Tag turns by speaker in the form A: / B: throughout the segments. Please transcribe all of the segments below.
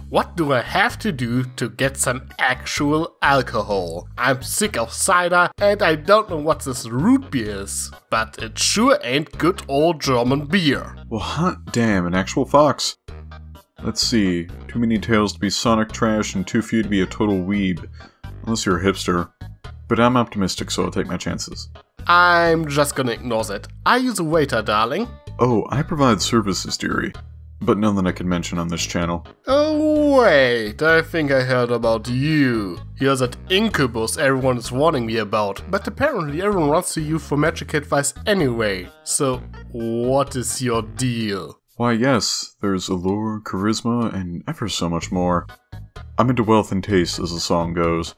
A: what do I have to do to get some actual alcohol? I'm sick of cider and I don't know what this root beer is, but it sure ain't good old German beer.
B: Well, hot damn, an actual fox. Let's see, too many tales to be Sonic trash and too few to be a total weeb. Unless you're a hipster. But I'm optimistic, so I'll take my chances.
A: I'm just gonna ignore that. Are you the waiter, darling?
B: Oh, I provide services, dearie. But none that I can mention on this channel.
A: Oh wait, I think I heard about you. You're that incubus everyone is warning me about, but apparently everyone runs to you for magic advice anyway. So, what is your deal?
B: Why yes, there's allure, charisma, and ever so much more. I'm into wealth and taste, as the song goes.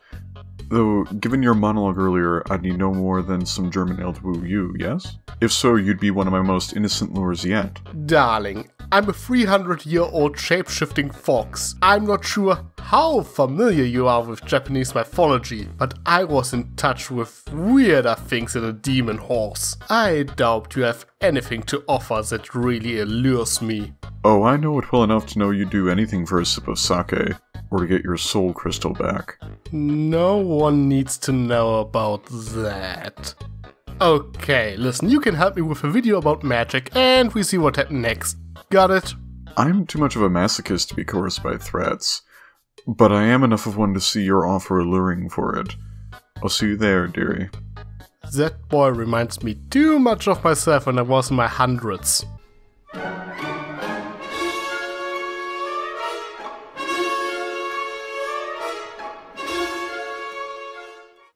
B: Though, given your monologue earlier, I'd need no more than some German ale to woo you, yes? If so, you'd be one of my most innocent lures yet.
A: Darling, I'm a 300-year-old shape-shifting fox. I'm not sure how familiar you are with Japanese mythology, but I was in touch with weirder things than a demon horse. I doubt you have anything to offer that really allures me.
B: Oh, I know it well enough to know you'd do anything for a sip of sake, or to get your soul crystal back.
A: No one needs to know about that. Okay, listen, you can help me with a video about magic, and we see what happens next. Got it?
B: I'm too much of a masochist to be coerced by threats, but I am enough of one to see your offer alluring for it. I'll see you there, dearie.
A: That boy reminds me too much of myself when I was in my hundreds.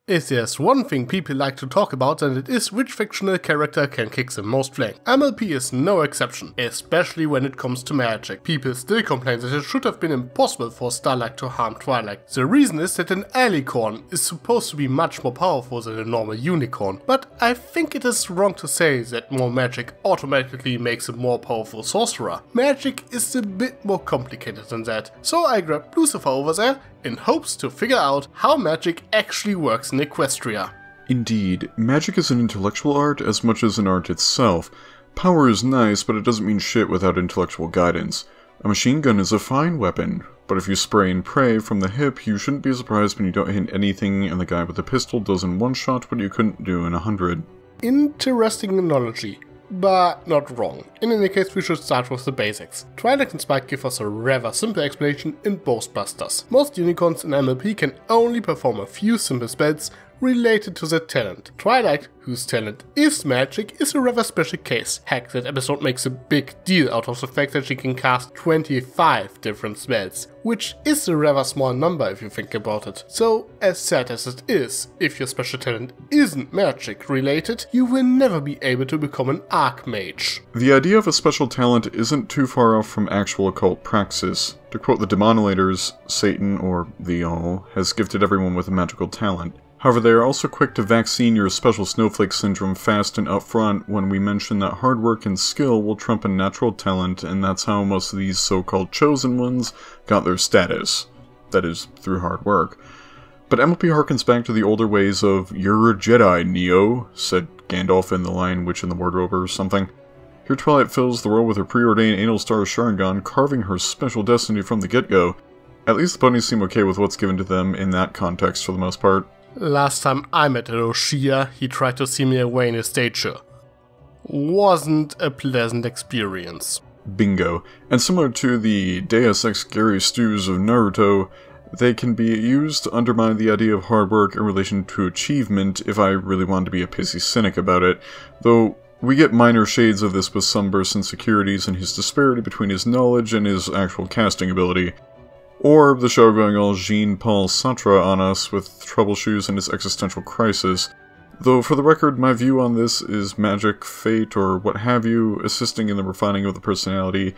A: If there's one thing people like to talk about, then it is which fictional character can kick the most flame. MLP is no exception, especially when it comes to magic. People still complain that it should have been impossible for Starlight to harm Twilight. The reason is that an alicorn is supposed to be much more powerful than a normal unicorn, but I think it is wrong to say that more magic automatically makes a more powerful sorcerer. Magic is a bit more complicated than that, so I grabbed Lucifer over there in hopes to figure out how magic actually works in Equestria.
B: Indeed, magic is an intellectual art as much as an art itself. Power is nice, but it doesn't mean shit without intellectual guidance. A machine gun is a fine weapon, but if you spray and pray from the hip, you shouldn't be surprised when you don't hit anything and the guy with the pistol does in one shot what you couldn't do in 100.
A: Interesting analogy, but not wrong. In any case, we should start with the basics. Twilight and Spike give us a rather simple explanation in Ghostbusters. Most unicorns in MLP can only perform a few simple spells related to their talent. Twilight, whose talent is magic, is a rather special case. Heck, that episode makes a big deal out of the fact that she can cast 25 different spells, which is a rather small number if you think about it. So, as sad as it is, if your special talent isn't magic related, you will never be able to become an Archmage.
B: The idea of a special talent isn't too far off from actual occult praxis. To quote the Demonolators, Satan, or the All, has gifted everyone with a magical talent. However, they are also quick to vaccine your special snowflake syndrome fast and upfront when we mention that hard work and skill will trump a natural talent, and that's how most of these so-called chosen ones got their status. That is, through hard work. But MLP harkens back to the older ways of, "You're a Jedi, Neo," said Gandalf in The Lion Witch in the Wardrobe or something. Here Twilight fills the world with her preordained anal star Sharingan, carving her special destiny from the get-go. At least the ponies seem okay with what's given to them in that context for the most part.
A: Last time I met Eroshia, he tried to see me away in his stature. Wasn't a pleasant experience.
B: Bingo. And similar to the Deus Ex Gary Stews of Naruto, they can be used to undermine the idea of hard work in relation to achievement if I really wanted to be a pissy cynic about it, though we get minor shades of this with Sunburst's insecurities and his disparity between his knowledge and his actual casting ability. Or the show going all Jean-Paul Sartre on us with trouble shoes and his existential crisis. Though for the record, my view on this is magic, fate, or what have you, assisting in the refining of the personality,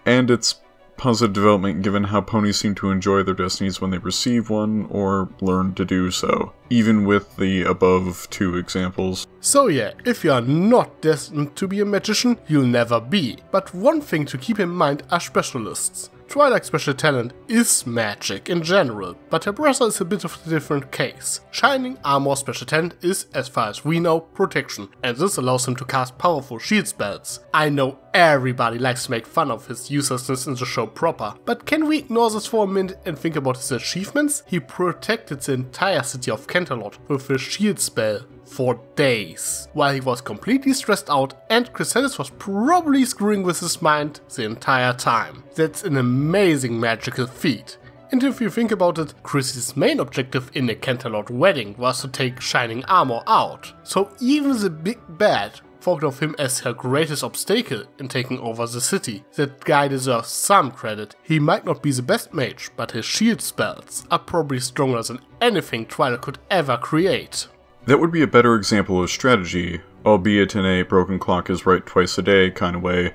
B: and its positive development given how ponies seem to enjoy their destinies when they receive one, or learn to do so, even with the above two examples.
A: So yeah, if you are not destined to be a magician, you'll never be. But one thing to keep in mind are specialists. Twilight's special talent is magic in general, but her brother is a bit of a different case. Shining Armor's special talent is, as far as we know, protection, and this allows him to cast powerful shield spells. I know everybody likes to make fun of his uselessness in the show proper, but can we ignore this for a minute and think about his achievements? He protected the entire city of Canterlot with a shield spell for days, while he was completely stressed out and Chrysalis was probably screwing with his mind the entire time. That's an amazing magical feat. And if you think about it, Chris's main objective in the Canterlot wedding was to take Shining Armor out. So even the big bad thought of him as her greatest obstacle in taking over the city. That guy deserves some credit. He might not be the best mage, but his shield spells are probably stronger than anything Twilight could ever create.
B: That would be a better example of strategy, albeit in a broken clock is right twice a day kind of way,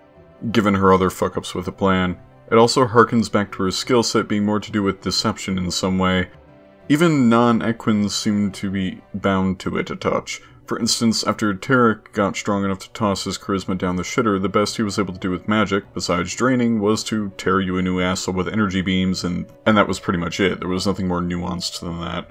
B: given her other fuck-ups with the plan. It also harkens back to her skill set being more to do with deception in some way. Even non-Equins seem to be bound to it a touch. For instance, after Tarek got strong enough to toss his charisma down the shitter, the best he was able to do with magic, besides draining, was to tear you a new asshole with energy beams, and that was pretty much it. There was nothing more nuanced than that.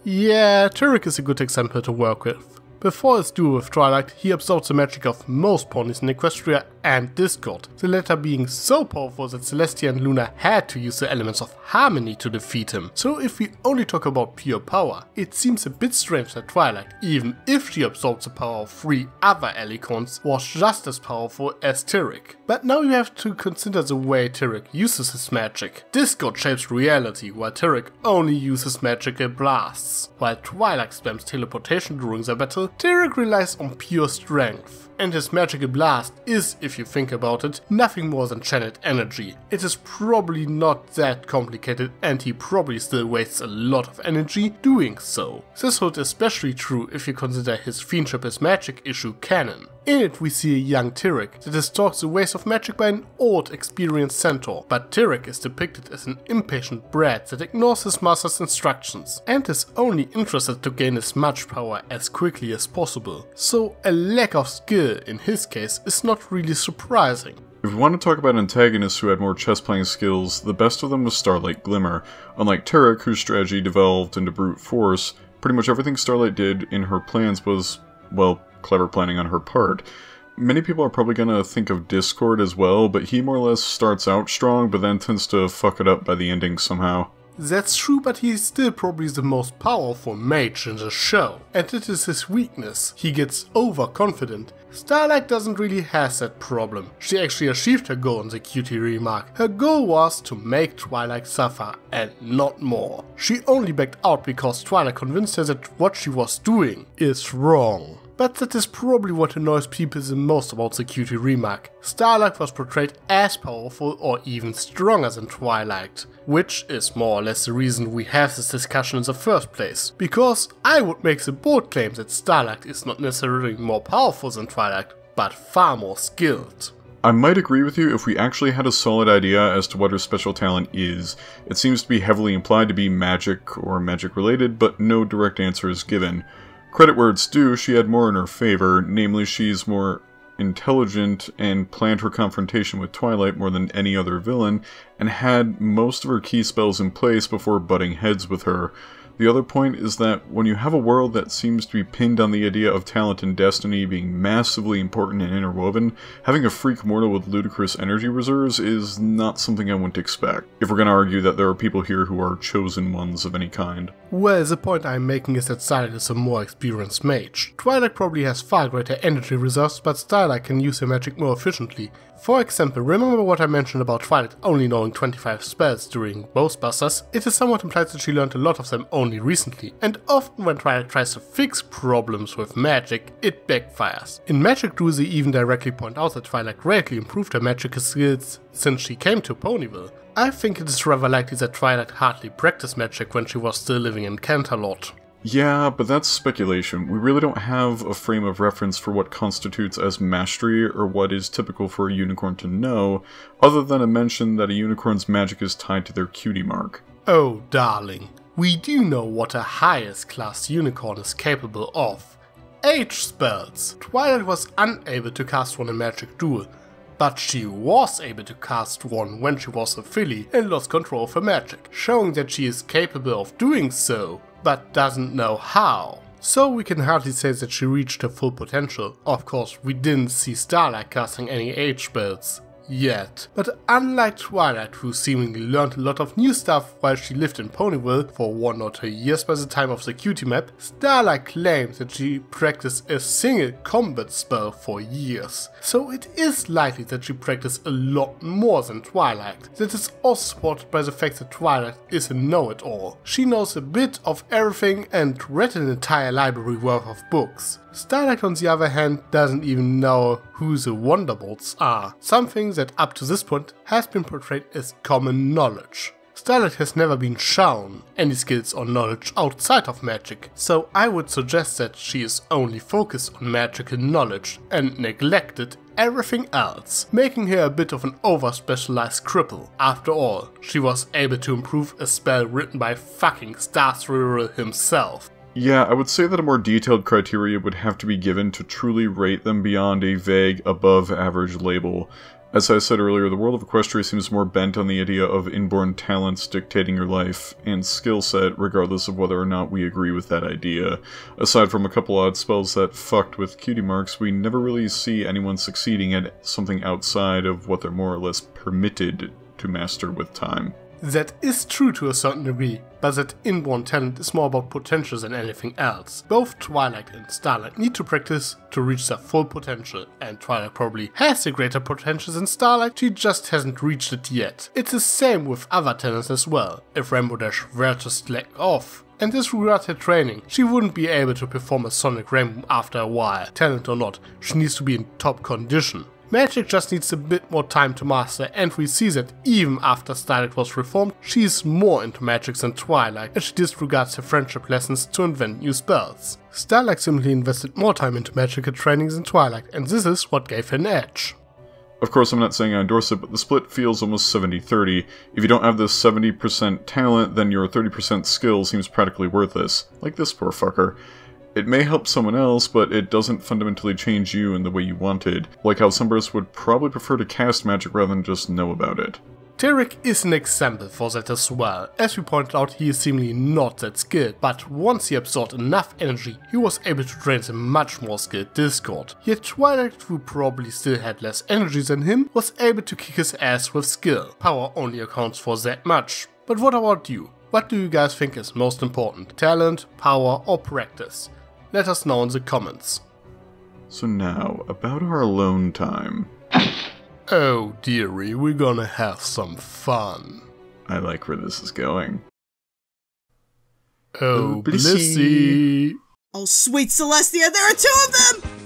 A: Yeah, Tarek is a good example to work with. Before his duel with Twilight, he absorbed the magic of most ponies in Equestria and Discord, the latter being so powerful that Celestia and Luna had to use the elements of harmony to defeat him. So if we only talk about pure power, it seems a bit strange that Twilight, even if she absorbed the power of 3 other Alicorns, was just as powerful as Tarek. But now you have to consider the way Tarek uses his magic. Discord shapes reality, while Tarek only uses magical blasts. While Twilight spams teleportation during their battle, Tarek relies on pure strength. And his magical blast is, if you think about it, nothing more than channeled energy. It is probably not that complicated and he probably still wastes a lot of energy doing so. This holds especially true if you consider his Fiendship is Magic issue canon. In it we see a young Tarek that is taught the ways of magic by an old experienced centaur, but Tarek is depicted as an impatient brat that ignores his master's instructions and is only interested to gain as much power as quickly as possible. So a lack of skill in his case is not really surprising.
B: If we want to talk about antagonists who had more chess-playing skills, the best of them was Starlight Glimmer. Unlike Tarek, whose strategy devolved into brute force, pretty much everything Starlight did in her plans was, well, clever planning on her part. Many people are probably gonna think of Discord as well, but he more or less starts out strong, but then tends to fuck it up by the ending somehow.
A: That's true, but he's still probably the most powerful mage in the show, and it is his weakness. He gets overconfident. Starlight doesn't really have that problem. She actually achieved her goal in the Cutie Re-Mark. Her goal was to make Twilight suffer, and not more. She only backed out because Twilight convinced her that what she was doing is wrong. But that is probably what annoys people the most about the Cutie Re-Mark. Starlight was portrayed as powerful or even stronger than Twilight, which is more or less the reason we have this discussion in the first place. Because I would make the bold claim that Starlight is not necessarily more powerful than Twilight, but far more skilled.
B: I might agree with you if we actually had a solid idea as to what her special talent is. It seems to be heavily implied to be magic or magic related, but no direct answer is given. Credit where it's due, she had more in her favor, namely she's more intelligent and planned her confrontation with Twilight more than any other villain, and had most of her key spells in place before butting heads with her. The other point is that when you have a world that seems to be pinned on the idea of talent and destiny being massively important and interwoven, having a freak mortal with ludicrous energy reserves is not something I wouldn't expect, if we're going to argue that there are people here who are chosen ones of any kind.
A: Well, the point I'm making is that Starlight is a more experienced mage. Twilight probably has far greater energy reserves, but Starlight can use her magic more efficiently. For example, remember what I mentioned about Twilight only knowing 25 spells during Ghostbusters? It is somewhat implied that she learned a lot of them only recently, and often when Twilight tries to fix problems with magic, it backfires. In Magic Duel they even directly point out that Twilight greatly improved her magical skills since she came to Ponyville. I think it is rather likely that Twilight hardly practiced magic when she was still living in Canterlot.
B: Yeah, but that's speculation. We really don't have a frame of reference for what constitutes as mastery or what is typical for a unicorn to know, other than a mention that a unicorn's magic is tied to their cutie mark.
A: Oh darling, we do know what a highest class unicorn is capable of. Age spells. Twilight was unable to cast one in Magic Duel, but she was able to cast one when she was a filly and lost control of her magic, showing that she is capable of doing so, but doesn't know how. So we can hardly say that she reached her full potential. Of course, we didn't see Starlight casting any H spells yet. But unlike Twilight, who seemingly learned a lot of new stuff while she lived in Ponyville for 1 or 2 years by the time of the Cutie map, Starlight claims that she practiced a single combat spell for years. So it is likely that she practiced a lot more than Twilight. That is also supported by the fact that Twilight is a know-it-all. She knows a bit of everything and read an entire library worth of books. Starlight, on the other hand, doesn't even know who the Wonderbolts are, something that up to this point has been portrayed as common knowledge. Starlight has never been shown any skills or knowledge outside of magic, so I would suggest that she is only focused on magical knowledge and neglected everything else, making her a bit of an over-specialized cripple. After all, she was able to improve a spell written by fucking Starsriel himself.
B: Yeah, I would say that a more detailed criteria would have to be given to truly rate them beyond a vague, above-average label. As I said earlier, the world of Equestria seems more bent on the idea of inborn talents dictating your life and skill set, regardless of whether or not we agree with that idea. Aside from a couple odd spells that fucked with cutie marks, we never really see anyone succeeding at something outside of what they're more or less permitted to master with time.
A: That is true to a certain degree, but that inborn talent is more about potential than anything else. Both Twilight and Starlight need to practice to reach their full potential, and Twilight probably has a greater potential than Starlight, she just hasn't reached it yet. It's the same with other talents as well. If Rainbow Dash were to slack off and disregard her training, she wouldn't be able to perform a Sonic Rainbow after a while. Talent or not, she needs to be in top condition. Magic just needs a bit more time to master, and we see that even after Starlight was reformed, she is more into magic than Twilight, and she disregards her friendship lessons to invent new spells. Starlight simply invested more time into magical training than Twilight, and this is what gave her an edge.
B: Of course, I'm not saying I endorse it, but the split feels almost 70-30. If you don't have this 70% talent, then your 30% skill seems practically worthless. Like this poor fucker. It may help someone else, but it doesn't fundamentally change you in the way you wanted, like how some birds would probably prefer to cast magic rather than just know about it.
A: Tyrek is an example for that as well. As we pointed out, he is seemingly not that skilled, but once he absorbed enough energy, he was able to drain a much more skilled Discord. Yet Twilight, who probably still had less energy than him, was able to kick his ass with skill. Power only accounts for that much. But what about you? What do you guys think is most important? Talent, power, or practice? Let us know in the comments.
B: So now, about our alone time.
A: Oh dearie, we're gonna have some fun.
B: I like where this is going.
A: Oh, Blissy!
C: Oh, sweet Celestia, there are 2 of them!